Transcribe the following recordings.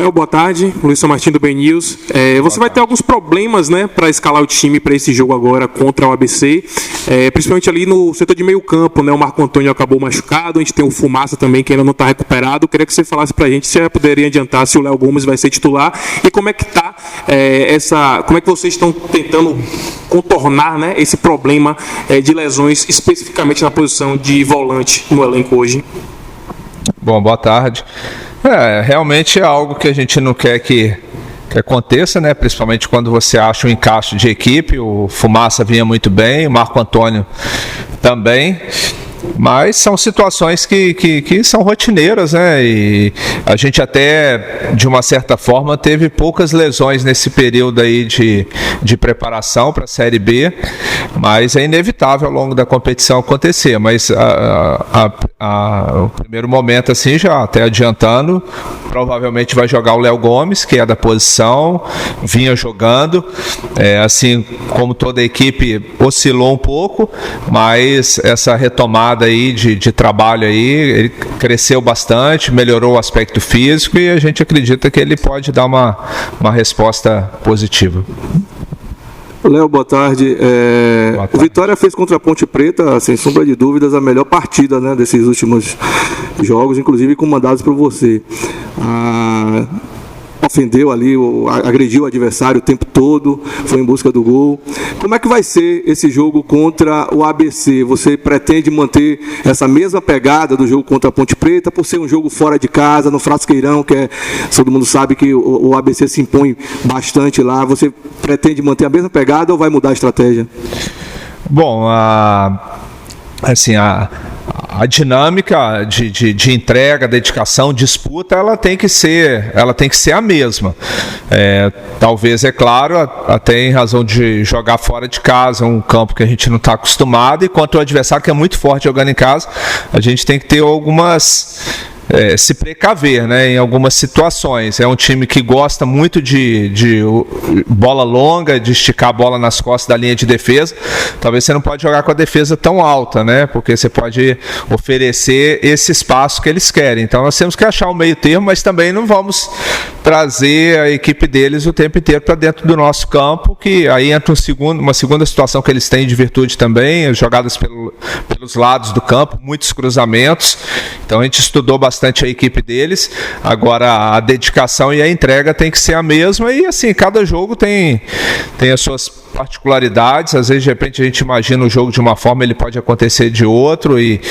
Léo, boa tarde. Luiz São Martin do Ben News. Você vai ter alguns problemas, né, para escalar o time para esse jogo agora contra o ABC, principalmente ali no setor de meio campo, né? O Marco Antônio acabou machucado, a gente tem o Fumaça também que ainda não está recuperado. Eu queria que você falasse para a gente se poderia adiantar se o Léo Gomes vai ser titular e como é que tá como é que vocês estão tentando contornar, né, esse problema de lesões especificamente na posição de volante no elenco hoje. Bom, boa tarde. Realmente é algo que a gente não quer que aconteça, né? Principalmente quando você acha um encaixe de equipe. O Fumaça vinha muito bem, o Marco Antônio também. Mas são situações que são rotineiras, né? E a gente até, de uma certa forma, teve poucas lesões nesse período aí de preparação para a Série B, mas é inevitável ao longo da competição acontecer. Mas o primeiro momento, assim, já até adiantando, provavelmente vai jogar o Léo Gomes, que é da posição, vinha jogando, assim como toda a equipe oscilou um pouco, mas essa retomada aí de trabalho aí, ele cresceu bastante, melhorou o aspecto físico e a gente acredita que ele pode dar uma resposta positiva. Léo, boa tarde. Boa tarde. O Vitória fez contra a Ponte Preta, sem sombra de dúvidas, a melhor partida, né, desses últimos jogos, inclusive comandados por você. Ofendeu ali, agrediu o adversário o tempo todo, foi em busca do gol. Como é que vai ser esse jogo contra o ABC? Você pretende manter essa mesma pegada do jogo contra a Ponte Preta, por ser um jogo fora de casa, no Frasqueirão, que todo mundo sabe que o ABC se impõe bastante lá. Você pretende manter a mesma pegada ou vai mudar a estratégia? Bom, a dinâmica de entrega, dedicação, disputa, ela tem que ser a mesma. Talvez, é claro, até em razão de jogar fora de casa, um campo que a gente não está acostumado, e quanto o adversário que é muito forte jogando em casa, a gente tem que ter se precaver, né, em algumas situações. É um time que gosta muito de bola longa, de esticar a bola nas costas da linha de defesa. Talvez você não pode jogar com a defesa tão alta, né, porque você pode oferecer esse espaço que eles querem. Então nós temos que achar um meio termo, mas também não vamos trazer a equipe deles o tempo inteiro para dentro do nosso campo, que aí entra uma segunda situação que eles têm de virtude também, jogadas pelos lados do campo, muitos cruzamentos. Então a gente estudou bastante a equipe deles. Agora a dedicação e a entrega tem que ser a mesma, e assim, cada jogo tem as suas particularidades. Às vezes, de repente, a gente imagina o jogo de uma forma, ele pode acontecer de outro, e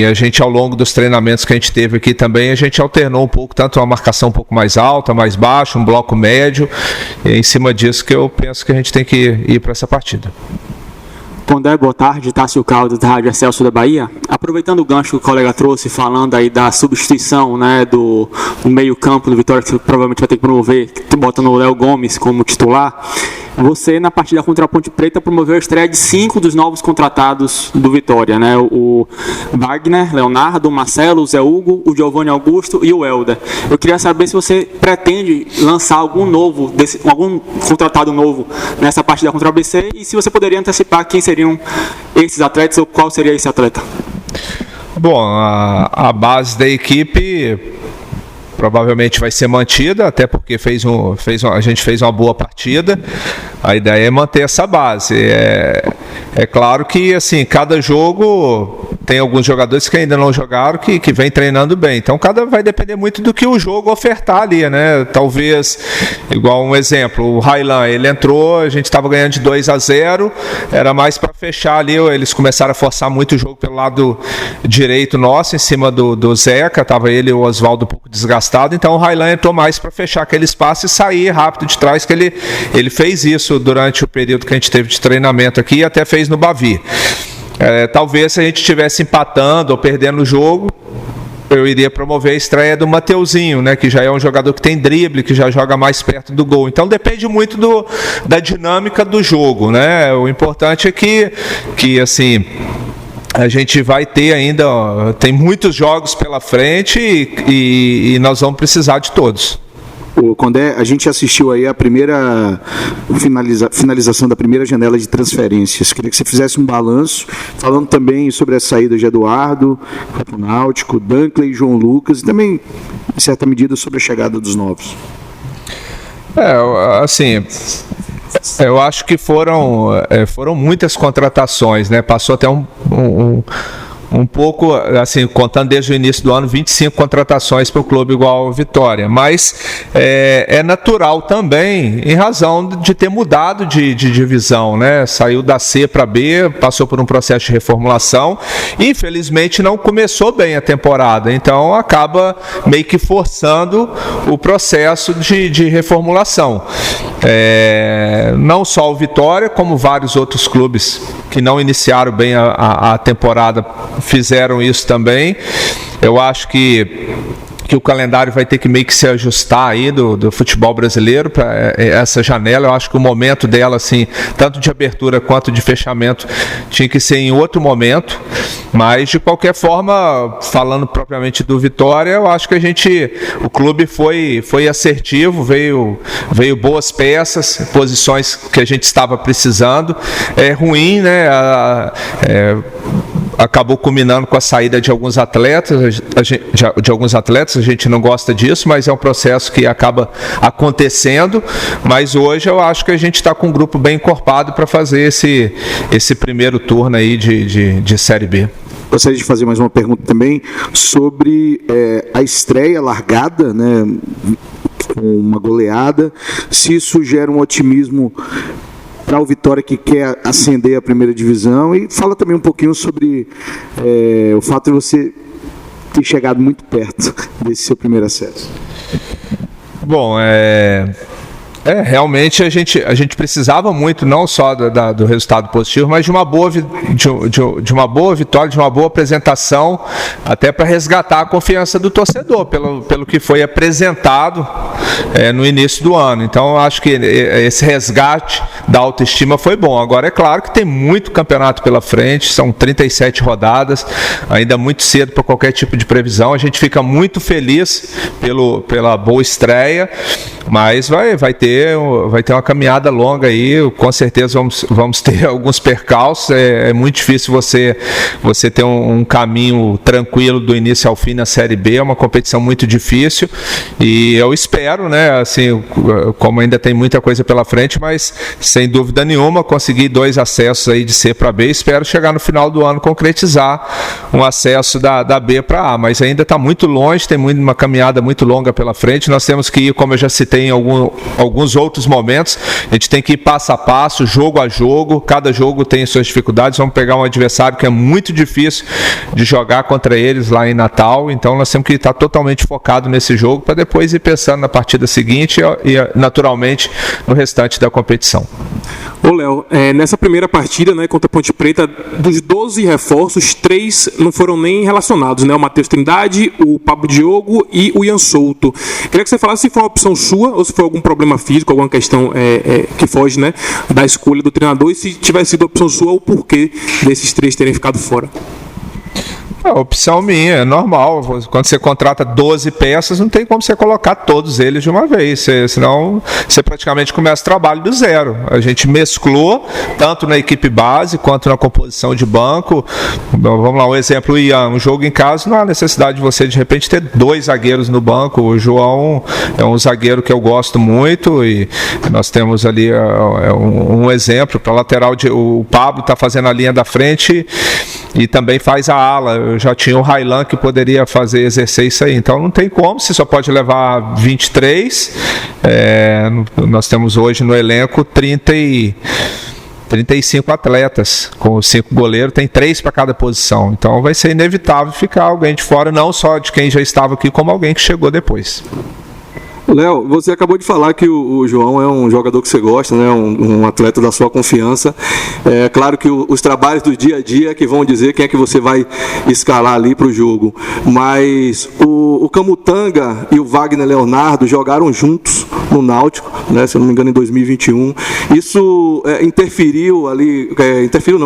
a gente, ao longo dos treinamentos que a gente teve aqui também, a gente alternou um pouco, tanto uma marcação um pouco mais alta, mais baixa, um bloco médio, e é em cima disso que eu penso que a gente tem que ir para essa partida. Pondé, boa tarde, Tássio Caldas, da Rádio Excelsior da Bahia. Aproveitando o gancho que o colega trouxe, falando aí da substituição, né, do meio campo do Vitória, que você provavelmente vai ter que promover, botando o Léo Gomes como titular, você, na partida contra a Ponte Preta, promoveu a estreia de 5 dos novos contratados do Vitória, né? O Wagner, Leonardo, o Marcelo, o Zé Hugo, o Giovanni Augusto e o Helder. Eu queria saber se você pretende lançar algum contratado novo nessa partida contra o ABC, e se você poderia antecipar quem seriam esses atletas ou qual seria esse atleta. Bom, a base da equipe provavelmente vai ser mantida, até porque a gente fez uma boa partida. A ideia é manter essa base. É claro que, assim, cada jogo tem alguns jogadores que ainda não jogaram, que vem treinando bem. Então, vai depender muito do que o jogo ofertar ali, né? Talvez, igual um exemplo, o Railan, ele entrou, a gente estava ganhando de 2-0, era mais para fechar ali, eles começaram a forçar muito o jogo pelo lado direito nosso, em cima do Zeca, estava ele e o Oswaldo um pouco desgastado, então o Railan entrou mais para fechar aquele espaço e sair rápido de trás, que ele fez isso durante o período que a gente teve de treinamento aqui, e até fez no Bavi. Talvez, se a gente estivesse empatando ou perdendo o jogo, eu iria promover a estreia do Mateuzinho, né, que já é um jogador que tem drible, que já joga mais perto do gol. Então depende muito da dinâmica do jogo, né? O importante é que assim, a gente vai ter ainda, tem muitos jogos pela frente, e nós vamos precisar de todos. O Condé, a gente assistiu aí a primeira finalização da primeira janela de transferências. Queria que você fizesse um balanço, falando também sobre a saída de Eduardo, para o Náutico, Dunkley, João Lucas, e também, em certa medida, sobre a chegada dos novos. Eu acho que foram muitas contratações, né? Passou até um pouco, assim, contando desde o início do ano, 25 contratações para o clube igual ao Vitória, mas é natural também, em razão de ter mudado de divisão, né? Saiu da C para B, passou por um processo de reformulação e infelizmente não começou bem a temporada, então acaba meio que forçando o processo de reformulação. Não só o Vitória, como vários outros clubes que não iniciaram bem a temporada fizeram isso também. Eu acho que o calendário vai ter que meio que se ajustar aí do futebol brasileiro para essa janela. Eu acho que o momento dela, assim, tanto de abertura quanto de fechamento, tinha que ser em outro momento, mas de qualquer forma, falando propriamente do Vitória, eu acho que o clube foi assertivo, veio boas peças, posições que a gente estava precisando. É ruim, né? Acabou culminando com a saída de alguns atletas, a gente não gosta disso, mas é um processo que acaba acontecendo, mas hoje eu acho que a gente está com um grupo bem encorpado para fazer esse primeiro turno aí de Série B. Gostaria de fazer mais uma pergunta também sobre a estreia largada, né, com uma goleada, se isso gera um otimismo para o Vitória que quer ascender à primeira divisão, e fala também um pouquinho sobre o fato de você ter chegado muito perto desse seu primeiro acesso. Bom, realmente a gente precisava muito, não só do resultado positivo, mas de uma boa vitória, de uma boa apresentação, até para resgatar a confiança do torcedor, pelo que foi apresentado no início do ano. Então, eu acho que esse resgate da autoestima foi bom. Agora, é claro que tem muito campeonato pela frente, são 37 rodadas, ainda muito cedo para qualquer tipo de previsão. A gente fica muito feliz pela boa estreia, mas vai ter uma caminhada longa aí, com certeza vamos ter alguns percalços. É muito difícil você ter um caminho tranquilo do início ao fim na Série B, é uma competição muito difícil, e eu espero, né, assim, como ainda tem muita coisa pela frente, mas sem dúvida nenhuma conseguir 2 acessos aí de C para B, espero chegar no final do ano concretizar um acesso da B para A, mas ainda está muito longe, tem uma caminhada muito longa pela frente. Nós temos que ir, como eu já citei em alguns outros momentos, a gente tem que ir passo a passo, jogo a jogo, cada jogo tem suas dificuldades. Vamos pegar um adversário que é muito difícil de jogar contra eles lá em Natal, então nós temos que estar totalmente focado nesse jogo para depois ir pensando na partida seguinte e naturalmente no restante da competição. Ô Léo, nessa primeira partida, né, contra a Ponte Preta, dos 12 reforços, 3 não foram nem relacionados, né? O Matheus Trindade, o Pablo Diogo e o Ian Souto. Queria que você falasse se foi uma opção sua ou se foi algum problema físico, alguma questão que foge, né, da escolha do treinador, e se tivesse sido opção sua, o porquê desses 3 terem ficado fora. A opção minha, é normal. Quando você contrata 12 peças, não tem como você colocar todos eles de uma vez, senão você praticamente começa o trabalho do zero. A gente mesclou, tanto na equipe base, quanto na composição de banco. Vamos lá, um exemplo, o Ian, um jogo em casa, não há necessidade de você, de repente, ter 2 zagueiros no banco. O João é um zagueiro que eu gosto muito, e nós temos ali um exemplo para lateral. O Pablo está fazendo a linha da frente e também faz a ala. Eu já tinha o Railan que poderia exercer isso aí. Então não tem como, você só pode levar 23. Nós temos hoje no elenco 35 atletas, com 5 goleiros, tem 3 para cada posição. Então vai ser inevitável ficar alguém de fora, não só de quem já estava aqui, como alguém que chegou depois. Léo, você acabou de falar que o João é um jogador que você gosta, né? Um atleta da sua confiança. É claro que os trabalhos do dia a dia que vão dizer quem é que você vai escalar ali para o jogo. Mas o Camutanga e o Wagner Leonardo jogaram juntos no Náutico, né, se eu não me engano, em 2021. Isso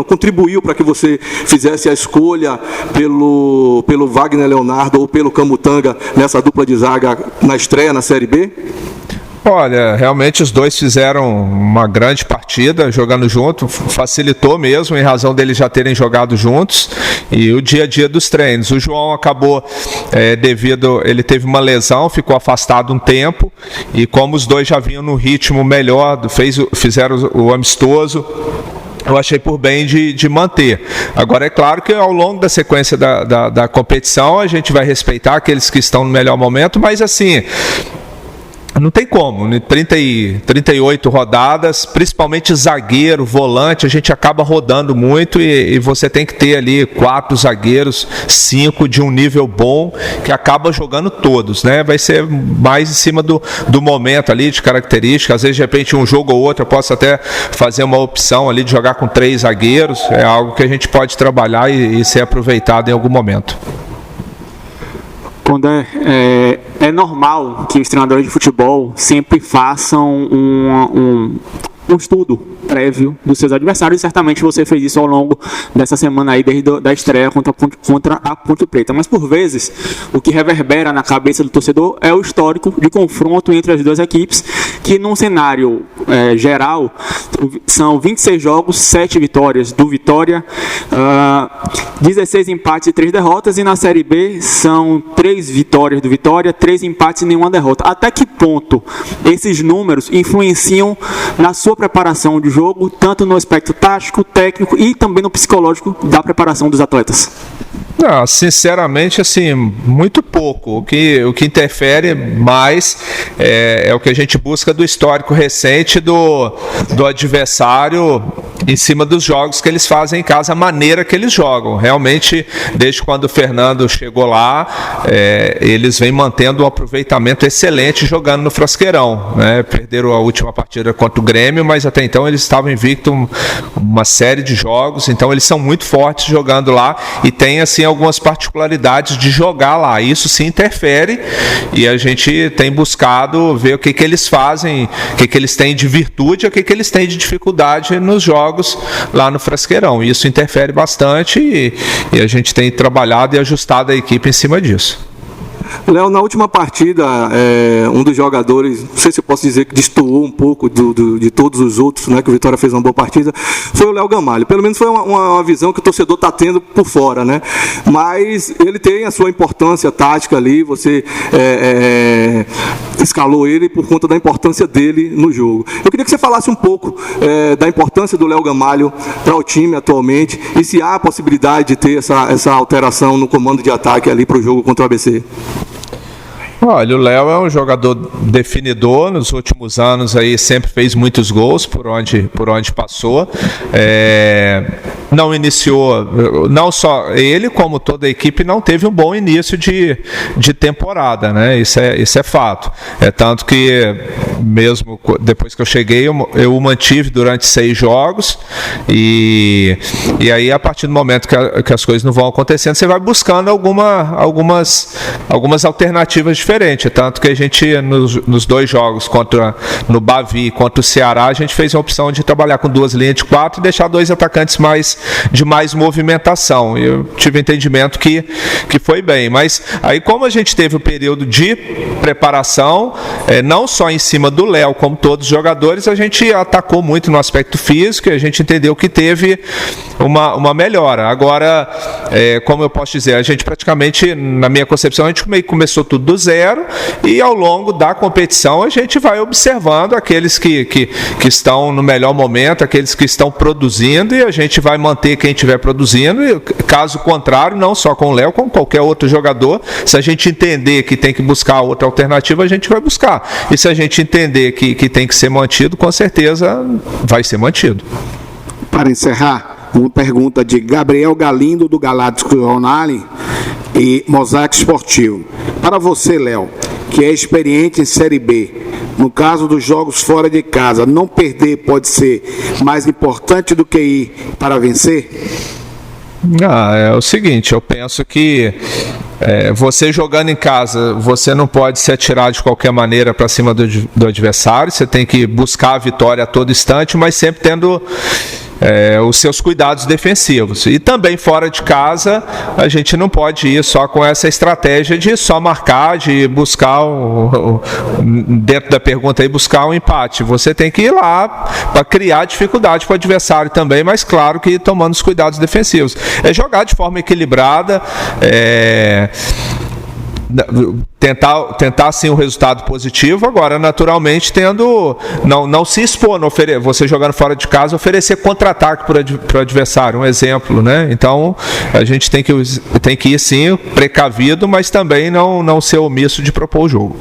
contribuiu para que você fizesse a escolha pelo Wagner Leonardo ou pelo Camutanga nessa dupla de zaga na estreia na Série B? Olha, realmente os dois fizeram uma grande partida jogando junto, facilitou mesmo em razão deles já terem jogado juntos, e o dia a dia dos treinos. O João acabou, ele teve uma lesão, ficou afastado um tempo, e como os dois já vinham no ritmo melhor, fizeram o amistoso, eu achei por bem de manter. Agora, é claro que ao longo da sequência da competição a gente vai respeitar aqueles que estão no melhor momento, mas assim, não tem como, 38 rodadas, principalmente zagueiro, volante, a gente acaba rodando muito e você tem que ter ali 4 zagueiros, 5 de um nível bom, que acaba jogando todos, né? Vai ser mais em cima do momento ali, de características, às vezes de repente um jogo ou outro eu posso até fazer uma opção ali de jogar com 3 zagueiros, é algo que a gente pode trabalhar e ser aproveitado em algum momento. Quando é normal que os treinadores de futebol sempre façam um estudo prévio dos seus adversários, e certamente você fez isso ao longo dessa semana aí, desde a estreia contra a Ponte Preta. Mas por vezes, o que reverbera na cabeça do torcedor é o histórico de confronto entre as duas equipes, que num cenário geral, são 26 jogos, 7 vitórias do Vitória, 16 empates e 3 derrotas, e na Série B são 3 vitórias do Vitória, 3 empates e nenhuma derrota. Até que ponto esses números influenciam na sua preparação de jogo, tanto no aspecto tático, técnico e também no psicológico da preparação dos atletas? Não, sinceramente, assim, muito pouco. O que interfere mais é o que a gente busca do histórico recente do adversário em cima dos jogos que eles fazem em casa, a maneira que eles jogam. Realmente, desde quando o Fernando chegou lá, eles vêm mantendo um aproveitamento excelente jogando no Frasqueirão, né? Perderam a última partida contra o Grêmio, mas até então eles estavam invictos uma série de jogos, então eles são muito fortes jogando lá e tem assim algumas particularidades de jogar lá. Isso sim interfere e a gente tem buscado ver o que eles fazem, o que eles têm de virtude e o que eles têm de dificuldade nos jogos lá no Frasqueirão. Isso interfere bastante e a gente tem trabalhado e ajustado a equipe em cima disso. Léo, na última partida, um dos jogadores, não sei se eu posso dizer que destoou um pouco de todos os outros, né, que o Vitória fez uma boa partida, foi o Léo Gamalho. Pelo menos foi uma visão que o torcedor está tendo por fora, né? Mas ele tem a sua importância tática ali, você escalou ele por conta da importância dele no jogo. Eu queria que você falasse um pouco da importância do Léo Gamalho para o time atualmente e se há a possibilidade de ter essa alteração no comando de ataque ali para o jogo contra o ABC. Olha, o Léo é um jogador definidor, nos últimos anos aí sempre fez muitos gols por onde passou, não iniciou, não só ele como toda a equipe não teve um bom início de temporada, né? Isso é fato, tanto que mesmo depois que eu cheguei eu o mantive durante 6 jogos e aí a partir do momento que as coisas não vão acontecendo, você vai buscando algumas alternativas diferentes, tanto que a gente nos 2 jogos no Bavi e contra o Ceará, a gente fez a opção de trabalhar com 2 linhas de 4 e deixar 2 atacantes de mais movimentação. Eu tive entendimento que foi bem, mas aí como a gente teve o período de preparação, não só em cima do Léo, como todos os jogadores, a gente atacou muito no aspecto físico e a gente entendeu que teve uma melhora. Agora, como eu posso dizer, a gente praticamente, na minha concepção, a gente meio que começou tudo do zero e ao longo da competição a gente vai observando aqueles que estão no melhor momento, aqueles que estão produzindo, e a gente vai manter quem estiver produzindo, e caso contrário, não só com o Léo, como qualquer outro jogador, se a gente entender que tem que buscar outra alternativa, a gente vai buscar, e se a gente entender que tem que ser mantido, com certeza vai ser mantido. Para encerrar, uma pergunta de Gabriel Galindo, do Galáctico Ronali e Mosaico Esportivo. Para você, Léo, que é experiente em Série B, no caso dos jogos fora de casa, não perder pode ser mais importante do que ir para vencer? É o seguinte, eu penso que Você jogando em casa, você não pode se atirar de qualquer maneira para cima do adversário, você tem que buscar a vitória a todo instante, mas sempre tendo os seus cuidados defensivos. E também fora de casa, a gente não pode ir só com essa estratégia de só marcar, de buscar, dentro da pergunta aí, buscar um empate. Você tem que ir lá para criar dificuldade para o adversário também, mas claro que tomando os cuidados defensivos. É jogar de forma equilibrada, tentar sim um resultado positivo, agora naturalmente não se expor, você jogando fora de casa, oferecer contra-ataque para o adversário, um exemplo, né? Então a gente tem que ir sim precavido, mas também não ser omisso de propor o jogo.